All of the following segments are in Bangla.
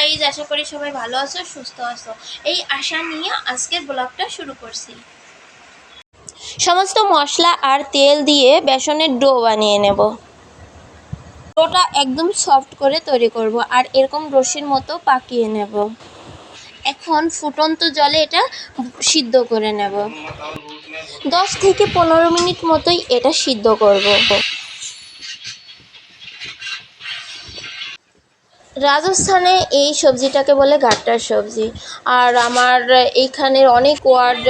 গাইজ, আশা করি সবাই ভালো আছো, সুস্থ আছো। এই আশা নিয়ে আজকের ব্লগটা শুরু করছি। সমস্ত মশলা আর তেল দিয়ে বেসনের ডো বানিয়ে নেব। ডোটা একদম সফট করে তৈরি করব আর এরকম রশির মতো পাকিয়ে নেব। এখন ফুটন্ত জলে এটা সিদ্ধ করে নেব। 10 থেকে 15 মিনিট মতোই এটা সিদ্ধ করব। রাজস্থানে এই সবজিটাকে বলে গাট্টার সবজি। আর আমার এইখানের অনেক ওয়ার্ড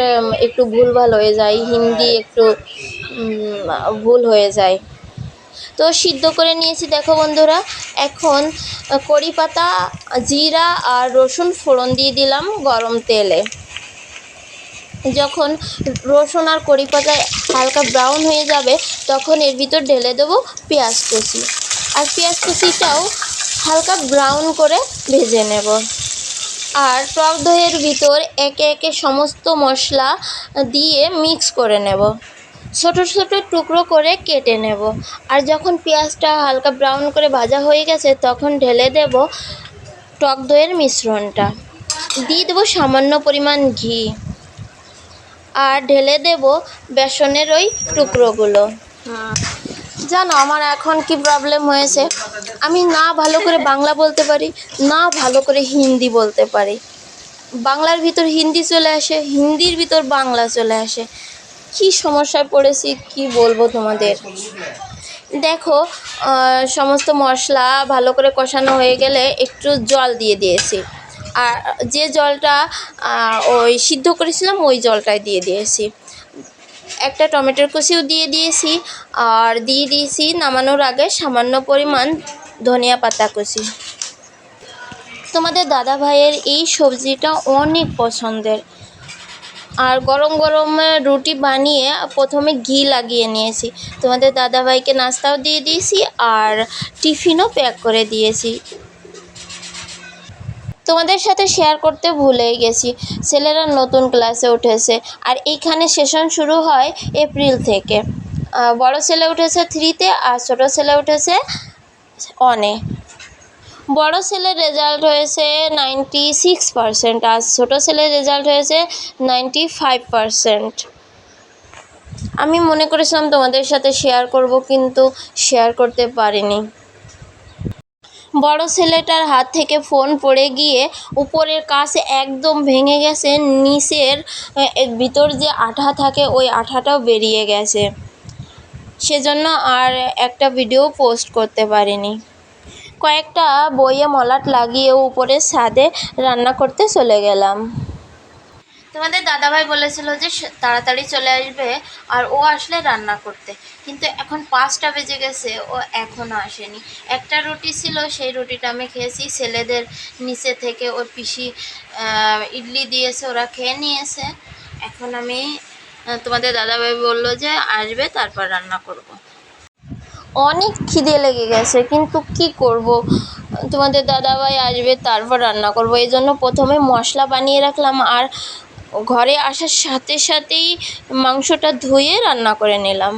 একটু ভুলভাল হয়ে যায়, হিন্দি একটু ভুল হয়ে যায়। তো সিদ্ধ করে নিয়েছি দেখো বন্ধুরা। এখন কড়ি পাতা, জিরা আর রসুন ফোড়ন দিয়ে দিলাম গরম তেলে। যখন রসুন আর কড়ি পাতা হালকা ব্রাউন হয়ে যাবে তখন এর ভিতর ঢেলে দেবো পেঁয়াজ কুচি। আর পেঁয়াজ কুচিটাও হালকা ব্রাউন করে ভেজে নেব। আর টক দইয়ের ভিতর একে একে সমস্ত মশলা দিয়ে মিক্স করে নেব। ছোট ছোট টুকরো করে কেটে নেব। আর যখন পেঁয়াজটা হালকা ব্রাউন করে ভাজা হয়ে গেছে তখন ঢেলে দেব টক দইয়ের মিশ্রণটা। দিয়ে দেবো সামান্য পরিমাণ ঘি আর ঢেলে দেব বেসনের ওই টুকরোগুলো। জানো আমার এখন কি প্রবলেম হয়েছে, আমি না ভালো করে বাংলা বলতে পারি, না ভালো করে হিন্দি বলতে পারি। বাংলার ভিতর হিন্দি চলে আসে, হিন্দির ভিতর বাংলা চলে আসে। কি সমস্যায় পড়েছি কি বলবো তোমাদের। দেখো সমস্ত মশলা ভালো করে কষানো হয়ে গেলে একটু জল দিয়ে দিয়েছি। আর যে জলটা ওই সিদ্ধ করেছিলাম ওই জলটাই দিয়ে দিয়েছি। একটা টমেটোর কুচিও দিয়ে দিয়েছি। আর দিয়ে দিয়েছি নামানোর আগে সামান্য পরিমাণ ধনিয়া পাতা কুচি। তোমাদের দাদা ভাইয়ের এই সবজিটা অনেক পছন্দের। আর গরম গরম রুটি বানিয়ে প্রথমে ঘি লাগিয়ে নিয়েছি। তোমাদের দাদাভাইকে নাস্তাও দিয়ে দিয়েছি আর টিফিনও প্যাক করে দিয়েছি। তোমাদের সাথে শেয়ার করতে ভুলেই গেছি, ছেলেরা নতুন ক্লাসে উঠেছে আর এইখানে সেশন শুরু হয় এপ্রিল থেকে। বড় ছেলে উঠেছে 3-তে আর ছোটো ছেলে উঠেছে 1-এ। বড় ছেলের রেজাল্ট হয়েছে 96% আর ছোটো ছেলের রেজাল্ট হয়েছে 95%। আমি মনে করেছিলাম তোমাদের সাথে শেয়ার করব, কিন্তু শেয়ার করতে পারিনি। বড় ছেলেটার হাত থেকে ফোন পড়ে গিয়ে উপরের কাছ একদম ভেঙে গেছে, নিচের ভিতর যে আঠা থাকে ওই আঠাটাও বেরিয়ে গেছে। সেজন্য আর একটা ভিডিও পোস্ট করতে পারিনি। কয়েকটা বইয়ে মলাট লাগিয়ে উপরে ছাদে রান্না করতে চলে গেলাম। তোমাদের দাদাভাই বলেছিল যে তাড়াতাড়ি চলে আসবে আর ও আসলে রান্না করতে, কিন্তু এখন 5টা বেজে গেছে, ও এখনও আসেনি। একটা রুটি ছিল, সেই রুটিটা আমি খেয়েছি। ছেলেদের নিচে থেকে ওর পিসি ইডলি দিয়েছে, ওরা খেয়ে নিয়েছে। এখন আমি তোমাদের দাদাভাই বললো যে আসবে তারপর রান্না করব। অনেক খিদে লেগে গেছে, কিন্তু কি করব, তোমাদের দাদাভাই আসবে তারপর রান্না করব। এই জন্য প্রথমে মশলা বানিয়ে রাখলাম আর ঘরে আসার সাথে সাথেই মাংসটা ধুয়ে রান্না করে নিলাম।